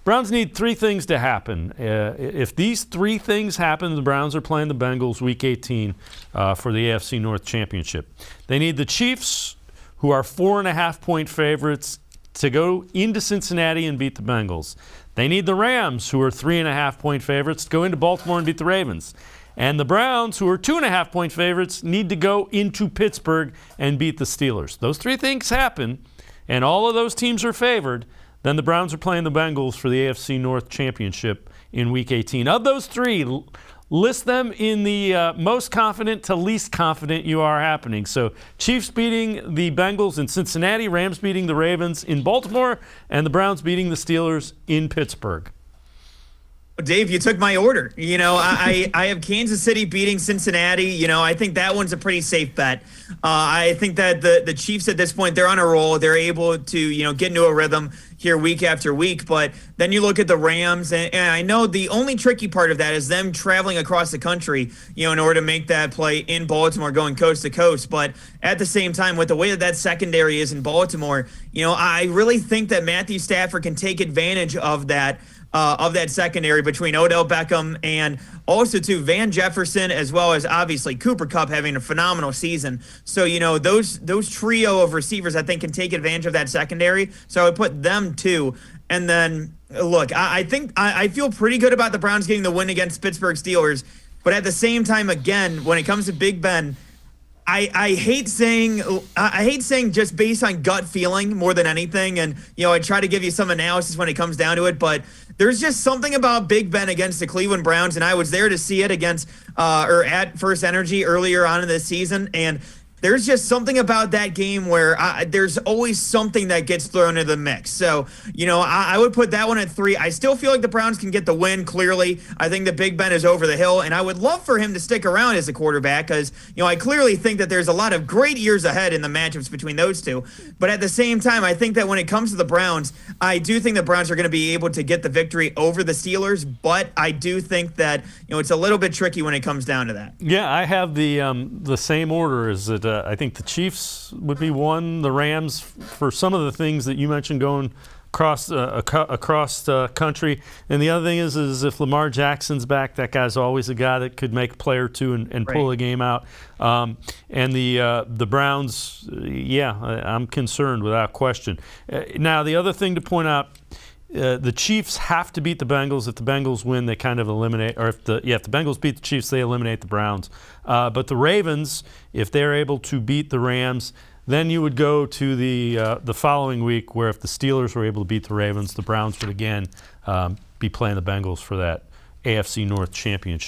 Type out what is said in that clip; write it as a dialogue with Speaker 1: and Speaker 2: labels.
Speaker 1: Browns need three things to happen. If these three things happen, the Browns are playing the Bengals Week 18 for the AFC North Championship. They need the Chiefs, who are 4.5-point favorites, to go into Cincinnati and beat the Bengals. They need the Rams, who are 3.5-point favorites, to go into Baltimore and beat the Ravens. And the Browns, who are 2.5-point favorites, need to go into Pittsburgh and beat the Steelers. Those three things happen, and all of those teams are favored. Then the Browns are playing the Bengals for the AFC North Championship in Week 18. Of those three, list them in the most confident to least confident you are happening. So Chiefs beating the Bengals in Cincinnati, Rams beating the Ravens in Baltimore, and the Browns beating the Steelers in Pittsburgh.
Speaker 2: Dave, you took my order. I have Kansas City beating Cincinnati. I think that one's a pretty safe bet. I think that the Chiefs at this point, they're on a roll. They're able to, get into a rhythm here week after week. But then you look at the Rams, and I know the only tricky part of that is them traveling across the country, in order to make that play in Baltimore, going coast to coast. But at the same time, with the way that secondary is in Baltimore, I really think that Matthew Stafford can take advantage of that secondary between Odell Beckham and also to Van Jefferson, as well as obviously Cooper Kupp having a phenomenal season. So, those trio of receivers I think can take advantage of that secondary. So I would put them too. And then, look, I think I feel pretty good about the Browns getting the win against Pittsburgh Steelers. But at the same time, again, when it comes to Big Ben, I hate saying just based on gut feeling more than anything. And, I try to give you some analysis when it comes down to it. But there's just something about Big Ben against the Cleveland Browns. And I was there to see it against at First Energy earlier on in this season. And there's just something about that game where there's always something that gets thrown into the mix. So, I would put that one at 3. I still feel like the Browns can get the win, clearly. I think that Big Ben is over the hill, and I would love for him to stick around as a quarterback because, I clearly think that there's a lot of great years ahead in the matchups between those two. But at the same time, I think that when it comes to the Browns, I do think the Browns are going to be able to get the victory over the Steelers, but I do think that, it's a little bit tricky when it comes down to that.
Speaker 1: Yeah, I have the same order as that. I think the Chiefs would be one, the Rams for some of the things that you mentioned going across country. And the other thing is if Lamar Jackson's back, that guy's always a guy that could make a play or two and pull a game out. And the Browns, I'm concerned without question. Now, the other thing to point out, the Chiefs have to beat the Bengals. If the Bengals win, they kind of eliminate, or if the Bengals beat the Chiefs, they eliminate the Browns. But the Ravens, if they're able to beat the Rams, then you would go to the following week where if the Steelers were able to beat the Ravens, the Browns would again be playing the Bengals for that AFC North Championship.